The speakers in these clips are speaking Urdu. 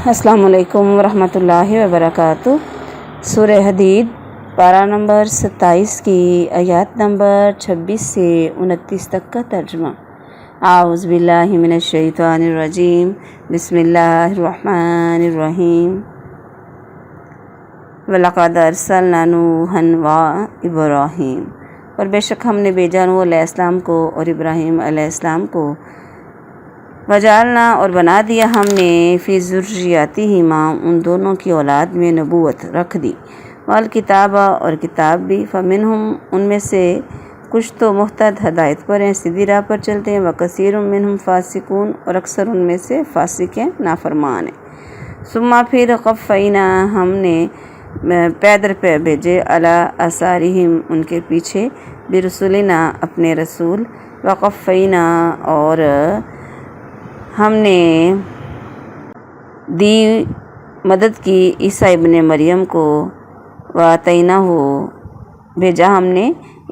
السلام علیکم ورحمۃ اللہ وبرکاتہ۔ سورہ حدید پارہ نمبر 27 کی آیات نمبر 26 سے 29 تک کا ترجمہ۔ اعوذ باللہ من الشیطان الرجیم، بسم اللہ الرحمن الرحیم۔ وَلَقَدْ أَرْسَلْنَا نُوحًا وَإِبْرَاهِيمَ، اور بے شک ہم نے بھیجا نوح علیہ السلام کو اور ابراہیم علیہ السلام کو۔ وجعلنا، اور بنا دیا ہم نے فی ذریاتہما، ان دونوں کی اولاد میں نبوت رکھ دی، والکتاب، اور کتاب بھی، فمنہم، ان میں سے کچھ تو مہتد، ہدایت پر ہیں، سیدھی راہ پر چلتے ہیں، وکثیر منہم فاسقون، اور اکثر ان میں سے فاسق ہیں، نافرمان ہیں۔ ثم پھر قفینا، ہم نے پے در پے بھیجے، علی آثارہم، ان کے پیچھے، برسولنا، اپنے رسول، وقفینا، اور ہم نے دی مدد کی عیسیٰ ابن مریم کو، وآتیناہ، بھیجا ہم نے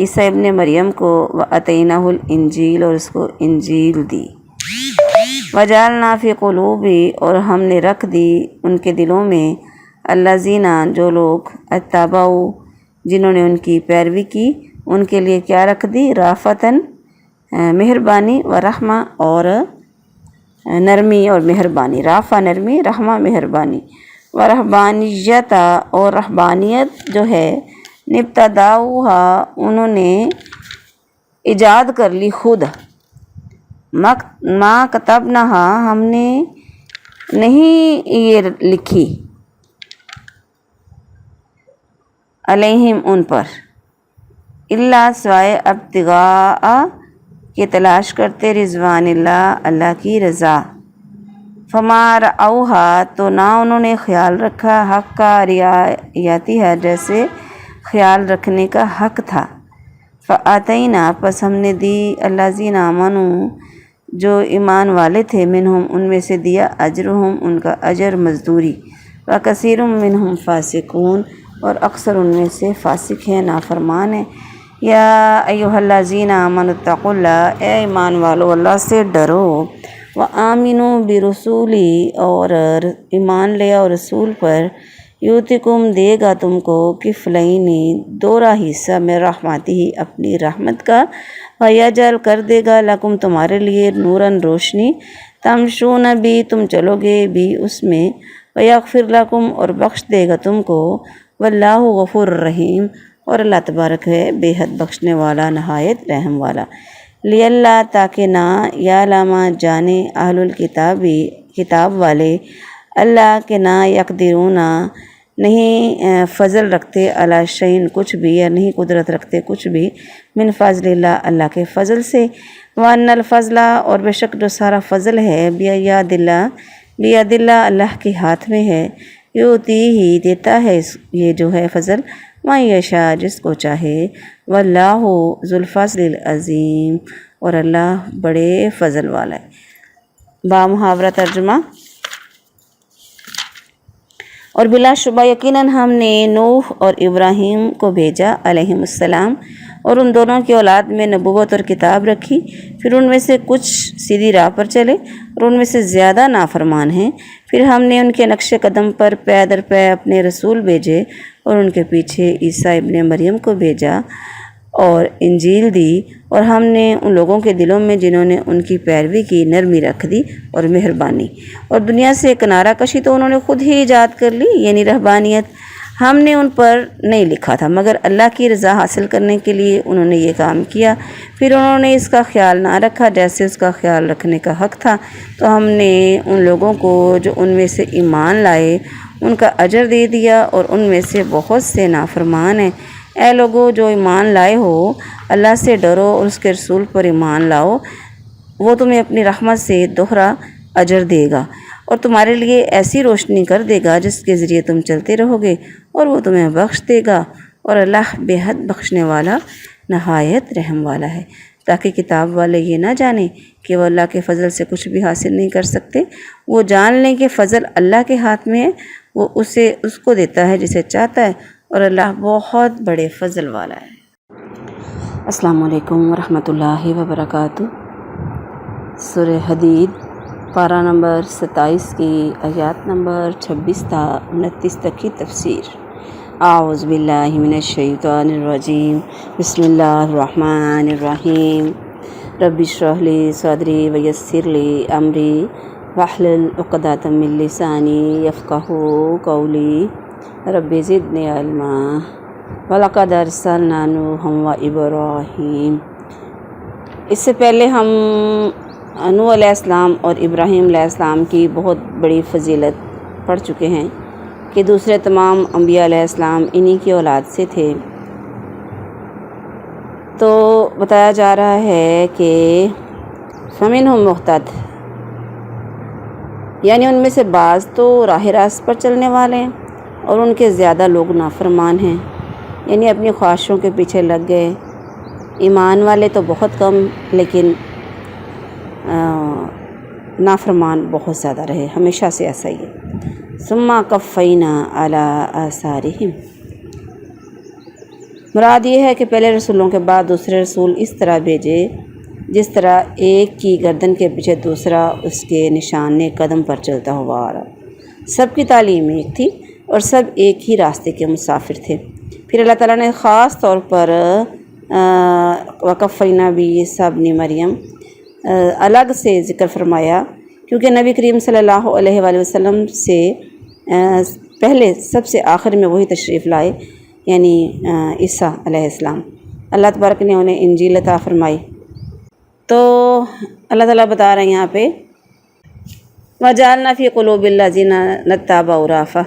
عیسیٰ ابن مریم کو، وآتیناہ الانجیل، اور اس کو انجیل دی۔ وجعلنا فی قلوب، اور ہم نے رکھ دی ان کے دلوں میں، الذین، جو لوگ، اتبعوا، جنہوں نے ان کی پیروی کی، ان کے لیے کیا رکھ دی، رافتن، مہربانی، ورحمہ، اور نرمی اور مہربانی، رافہ نرمی، رحمہ مہربانی، ورہبانیت، اور رہبانیت جو ہے، نبتداؤہا، انہوں نے ایجاد کر لی خود، ما کتبناہا، ہم نے نہیں یہ لکھی، علیہم، ان پر، الا، سوائے، ابتغاء، کہ تلاش کرتے، رضوان اللہ، اللہ کی رضا، فما رعوہا، تو نہ انہوں نے خیال رکھا، حق کا رعایتہا، جیسے خیال رکھنے کا حق تھا، فآتینا، پس ہم نے دی، الذین آمنوا، جو ایمان والے تھے، منہم، ان میں سے دیا، اجرہم، ان کا اجر، مزدوری، وکثیر منہم فاسقون، اور اکثر ان میں سے فاسق ہیں، نافرمان ہیں۔ یا ایھا الذین آمنوا اتقوا اللہ، اے ایمان والو، اللہ سے ڈرو، وآمنوا برسولی، اور ایمان لے اور رسول پر، یؤتکم، دے گا تم کو، کفلین، دوہرا حصہ، من رحمتہ، اپنی رحمت کا، ویجعل، کر دے گا، لکم، تمہارے لیے، نوراً، روشنی، تمشون بھی، تم چلو گے بھی اس میں، ویغفر لکم، اور بخش دے گا تم کو، واللہ غفور الرحیم، اور اللہ تبارک ہے بے حد بخشنے والا، نہایت رحم والا۔ لئلا، تاکہ نہ، یعلم، جانے، اہل الکتاب، کتاب والے، اللہ کہ نہ، یقدرون، نہیں فضل رکھتے، علی شیء، کچھ بھی، یا نہیں قدرت رکھتے کچھ بھی، من فضل اللہ، اللہ کے فضل سے، وان الفضل، اور بے شک جو سارا فضل ہے، بیاد اللہ، اللہ کے ہاتھ میں ہے، یؤتیہ، دیتا ہے یہ جو ہے فضل، من یشاء، جس کو چاہے، واللہ ذو الفضل العظیم، اور اللہ بڑے فضل والا ہے۔ بامحاورہ ترجمہ۔ اور بلا شبہ یقیناً ہم نے نوح اور ابراہیم کو بھیجا، علیہم السلام، اور ان دونوں کی اولاد میں نبوت اور کتاب رکھی، پھر ان میں سے کچھ سیدھی راہ پر چلے، اور ان میں سے زیادہ نافرمان ہیں۔ پھر ہم نے ان کے نقش قدم پر پے در پے اپنے رسول بھیجے، اور ان کے پیچھے عیسیٰ ابن مریم کو بھیجا اور انجیل دی، اور ہم نے ان لوگوں کے دلوں میں جنہوں نے ان کی پیروی کی، نرمی رکھ دی اور مہربانی، اور دنیا سے کنارہ کشی تو انہوں نے خود ہی ایجاد کر لی، یعنی رہبانیت، ہم نے ان پر نہیں لکھا تھا، مگر اللہ کی رضا حاصل کرنے کے لیے انہوں نے یہ کام کیا، پھر انہوں نے اس کا خیال نہ رکھا جیسے اس کا خیال رکھنے کا حق تھا، تو ہم نے ان لوگوں کو جو ان میں سے ایمان لائے ان کا اجر دے دیا، اور ان میں سے بہت سے نافرمان ہیں۔ اے لوگو جو ایمان لائے ہو، اللہ سے ڈرو اور اس کے رسول پر ایمان لاؤ، وہ تمہیں اپنی رحمت سے دوہرا اجر دے گا، اور تمہارے لیے ایسی روشنی کر دے گا جس کے ذریعے تم چلتے رہو گے، اور وہ تمہیں بخش دے گا، اور اللہ بے حد بخشنے والا، نہایت رحم والا ہے۔ تاکہ کتاب والے یہ نہ جانیں کہ وہ اللہ کے فضل سے کچھ بھی حاصل نہیں کر سکتے، وہ جان لیں کہ فضل اللہ کے ہاتھ میں ہے، وہ اس کو دیتا ہے جسے چاہتا ہے، اور اللہ بہت بڑے فضل والا ہے۔ السلام علیکم ورحمۃ اللہ وبرکاتہ۔ سورہ حدید پارہ نمبر 27 کی آیات نمبر 26 تا 29 تک کی تفسیر۔ اعوذ باللہ من الشیطان الرجیم، بسم اللہ الرحمن الرحیم۔ رب اشرح لی صدری ویسر لی امری واحلل عقدۃ من لسانی یفقہوا قولی رب زدنی علما وَلَقَدْ أَرْسَلْنَا نُوحًا وَإِبْرَاهِيمَ۔ اس سے پہلے ہم نوح علیہ السلام اور ابراہیم علیہ السلام کی بہت بڑی فضیلت پڑھ چکے ہیں کہ دوسرے تمام انبیاء علیہ السلام انہی کی اولاد سے تھے۔ تو بتایا جا رہا ہے کہ فَمِنْهُمْ مُهْتَدٍ، یعنی ان میں سے بعض تو راہ راست پر چلنے والے ہیں اور ان کے زیادہ لوگ نافرمان ہیں، یعنی اپنی خواہشوں کے پیچھے لگ گئے۔ ایمان والے تو بہت کم لیکن نافرمان بہت زیادہ رہے، ہمیشہ سے ایسا ہی ہے۔ ثم قفینا علی آثارہم، مراد یہ ہے کہ پہلے رسولوں کے بعد دوسرے رسول اس طرح بھیجے جس طرح ایک کی گردن کے پیچھے دوسرا اس کے نشان قدم پر چلتا ہوا آ رہا۔ سب کی تعلیم ایک تھی اور سب ایک ہی راستے کے مسافر تھے۔ پھر اللہ تعالیٰ نے خاص طور پر وقفینا بعیسی ابن مریم الگ سے ذکر فرمایا، کیونکہ نبی کریم صلی اللہ علیہ وآلہ وسلم سے پہلے سب سے آخر میں وہی تشریف لائے، یعنی عیسیٰ علیہ السلام۔ اللہ تبارک نے انہیں انجیل عطا فرمائی۔ تو اللہ تعالیٰ بتا رہے ہیں یہاں پہ وَجَعَلْنَا فِي قُلُوبِ الَّذِينَ اتَّبَعُوا رَأْفَةً،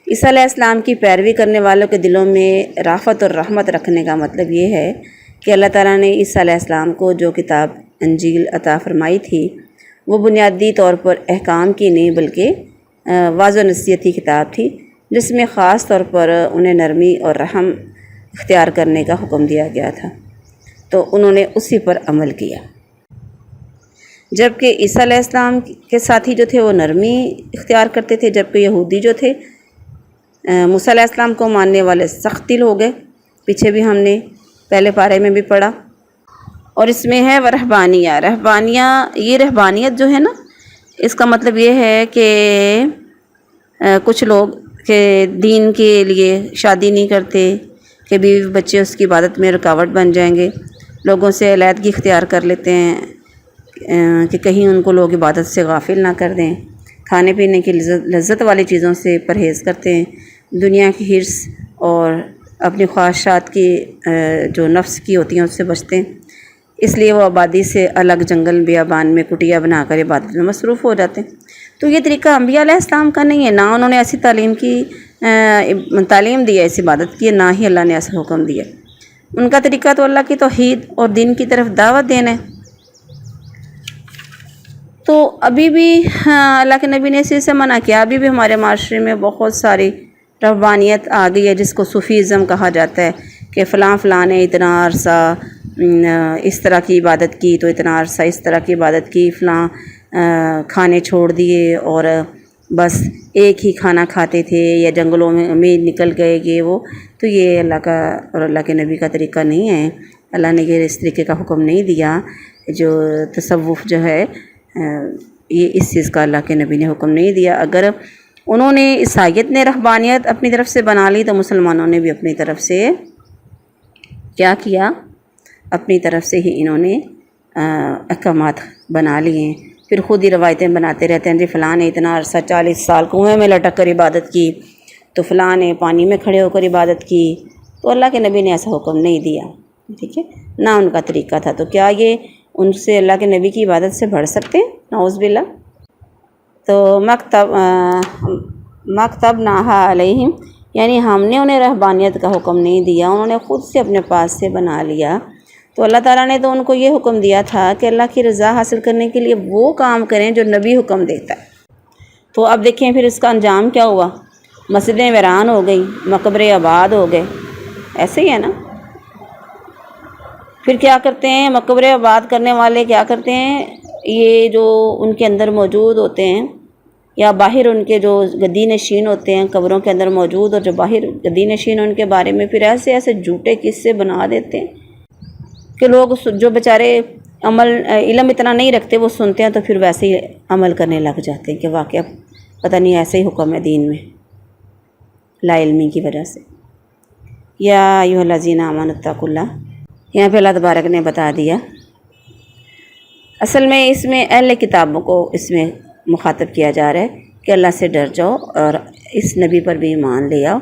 عیسیٰ علیہ السلام کی پیروی کرنے والوں کے دلوں میں رافت اور رحمت رکھنے کا مطلب یہ ہے کہ اللہ تعالیٰ نے عیسیٰ علیہ السلام کو جو کتاب انجیل عطا فرمائی تھی وہ بنیادی طور پر احکام کی نہیں بلکہ واضح و نصیحتی کتاب تھی، جس میں خاص طور پر انہیں نرمی اور رحم اختیار کرنے کا حکم دیا گیا تھا، تو انہوں نے اسی پر عمل کیا۔ جبکہ عیسیٰ علیہ السلام کے ساتھی جو تھے وہ نرمی اختیار کرتے تھے، جبکہ یہودی جو تھے موسیٰ علیہ السلام کو ماننے والے سخت دل ہو گئے۔ پیچھے بھی ہم نے پہلے پارے میں بھی پڑھا۔ اور اس میں ہے رہبانیہ، یہ رہبانیت جو ہے نا، اس کا مطلب یہ ہے کہ کچھ لوگ کہ دین کے لیے شادی نہیں کرتے کہ بیوی بچے اس کی عبادت میں رکاوٹ بن جائیں گے، لوگوں سے علیحدگی اختیار کر لیتے ہیں کہ کہیں ان کو لوگ عبادت سے غافل نہ کر دیں، کھانے پینے کی لذت والی چیزوں سے پرہیز کرتے ہیں، دنیا کی حرص اور اپنی خواہشات کی جو نفس کی ہوتی ہیں اس سے بچتے ہیں، اس لیے وہ آبادی سے الگ جنگل بیابان میں کٹیا بنا کر عبادت میں مصروف ہو جاتے ہیں۔ تو یہ طریقہ انبیاء علیہ السلام کا نہیں ہے، نہ انہوں نے ایسی تعلیم دی ہے اس عبادت کی، نہ ہی اللہ نے ایسا حکم دیا۔ ان کا طریقہ تو اللہ کی توحید اور دین کی طرف دعوت دینا ہے۔ تو ابھی بھی اللہ کے نبی نے اسی سے منع کیا، ابھی بھی ہمارے معاشرے میں بہت ساری رہبانیت آ گئی ہے جس کو صوفیزم کہا جاتا ہے کہ فلاں نے اتنا عرصہ اس طرح کی عبادت کی، تو اتنا عرصہ اس طرح کی عبادت کی، فلاں کھانے چھوڑ دیے اور بس ایک ہی کھانا کھاتے تھے یا جنگلوں میں نکل گئے یہ وہ۔ تو یہ اللہ کا اور اللہ کے نبی کا طریقہ نہیں ہے۔ اللہ نے یہ اس طریقے کا حکم نہیں دیا۔ جو تصوف جو ہے یہ اس چیز کا اللہ کے نبی نے حکم نہیں دیا۔ اگر انہوں نے عیسائیت نے رہبانیت اپنی طرف سے بنا لی تو مسلمانوں نے بھی اپنی طرف سے کیا کیا، اپنی طرف سے ہی انہوں نے احکامات بنا لیے ہیں، پھر خود ہی روایتیں بناتے رہتے ہیں۔ جی فلاں نے اتنا عرصہ 40 سال کنویں میں لٹک کر عبادت کی، تو فلاں نے پانی میں کھڑے ہو کر عبادت کی، تو اللہ کے نبی نے ایسا حکم نہیں دیا، ٹھیک ہے، نہ ان کا طریقہ تھا۔ تو کیا یہ ان سے اللہ کے نبی کی عبادت سے بڑھ سکتے ہیں؟ نعوذ باللہ۔ تو مکتب نہا علیہم، یعنی ہم نے انہیں رہبانیت کا حکم نہیں دیا، انہوں نے خود سے اپنے پاس سے بنا لیا۔ تو اللہ تعالیٰ نے تو ان کو یہ حکم دیا تھا کہ اللہ کی رضا حاصل کرنے کے لیے وہ کام کریں جو نبی حکم دیتا ہے۔ تو اب دیکھیں پھر اس کا انجام کیا ہوا، مسجدیں ویران ہو گئی، مقبرے آباد ہو گئے، ایسے ہی ہے نا۔ پھر کیا کرتے ہیں مقبرے آباد کرنے والے، کیا کرتے ہیں، یہ جو ان کے اندر موجود ہوتے ہیں یا باہر ان کے جو گدی نشین ہوتے ہیں قبروں کے اندر موجود، اور جو باہر گدی نشین ان کے بارے میں پھر ایسے جھوٹے قصے بنا دیتے ہیں کہ لوگ جو بیچارے علم اتنا نہیں رکھتے، وہ سنتے ہیں تو پھر ویسے ہی عمل کرنے لگ جاتے ہیں کہ واقعہ پتہ نہیں ایسے ہی حکم ہے دین میں، لا علمی کی وجہ سے۔ یا ایھا الذین آمنوا اتقوا اللہ، یہاں پہ اللہ تبارک نے بتا دیا۔ اصل میں اس میں اہل کتابوں کو اس میں مخاطب کیا جا رہا ہے کہ اللہ سے ڈر جاؤ اور اس نبی پر بھی ایمان لے آؤ،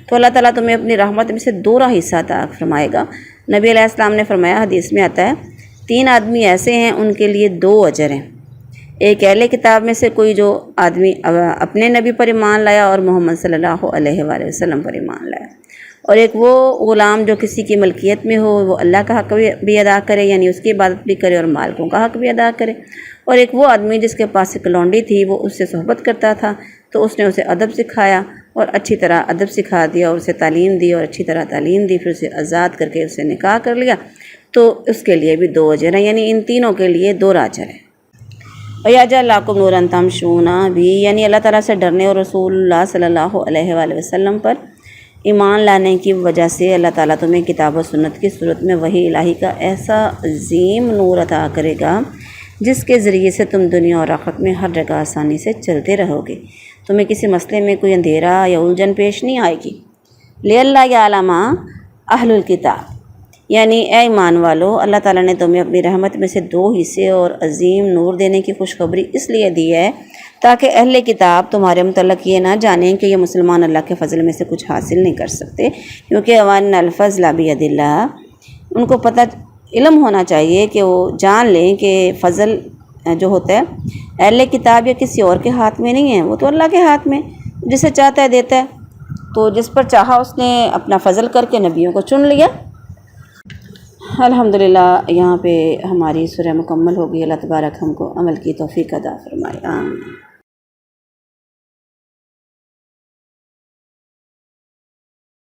تو اللہ تعالیٰ تمہیں اپنی رحمت میں سے 2 حصہ عطا فرمائے گا۔ نبی علیہ السلام نے فرمایا، حدیث میں آتا ہے، 3 آدمی ایسے ہیں ان کے لیے 2 اجر ہیں۔ ایک اہل کتاب میں سے کوئی جو آدمی اپنے نبی پر ایمان لایا اور محمد صلی اللہ علیہ وآلہ وسلم پر ایمان لایا، اور ایک وہ غلام جو کسی کی ملکیت میں ہو، وہ اللہ کا حق بھی ادا کرے، یعنی اس کی عبادت بھی کرے اور مالکوں کا حق بھی ادا کرے، اور ایک وہ آدمی جس کے پاس ایک لونڈی تھی، وہ اس سے صحبت کرتا تھا تو اس نے اسے ادب سکھایا اور اچھی طرح ادب سکھا دیا اور اسے تعلیم دی اور اچھی طرح تعلیم دی، پھر اسے آزاد کر کے اسے نکاح کر لیا، تو اس کے لیے بھی 2 اجر ہیں، یعنی ان تینوں کے لیے 2 اجر ہیں۔ وَيَجْعَلْ لَكُمْ نُورًا تَمْشُونَ بِهِ، یعنی اللہ تعالیٰ سے ڈرنے اور رسول اللہ صلی اللہ علیہ وآلہ وسلم پر ایمان لانے کی وجہ سے اللہ تعالیٰ تمہیں کتاب و سنت کی صورت میں وحی الہی کا ایسا عظیم نور عطا کرے گا جس کے ذریعے سے تم دنیا اور آخرت میں ہر جگہ آسانی سے چلتے رہو گے، تمہیں کسی مسئلے میں کوئی اندھیرا یا الجھن پیش نہیں آئے گی۔ لِأَلَّا يَعْلَمَ اہل الکتاب، یعنی اے ایمان والو، اللہ تعالیٰ نے تمہیں اپنی رحمت میں سے 2 حصے اور عظیم نور دینے کی خوشخبری اس لیے دی ہے تاکہ اہل کتاب تمہارے متعلق یہ نہ جانیں کہ یہ مسلمان اللہ کے فضل میں سے کچھ حاصل نہیں کر سکتے، کیونکہ وَأَنَّ الْفَضْلَ بِيَدِ اللَّهِ، ان کو پتہ علم ہونا چاہیے کہ وہ جان لیں کہ فضل جو ہوتا ہے اہل کتاب یا کسی اور کے ہاتھ میں نہیں ہے، وہ تو اللہ کے ہاتھ میں، جسے چاہتا ہے دیتا ہے، تو جس پر چاہا اس نے اپنا فضل کر کے نبیوں کو چن لیا۔ الحمدللہ یہاں پہ ہماری سورہ مکمل ہوگی۔ اللہ تبارک ہم کو عمل کی توفیق عطا فرمائے، آمین۔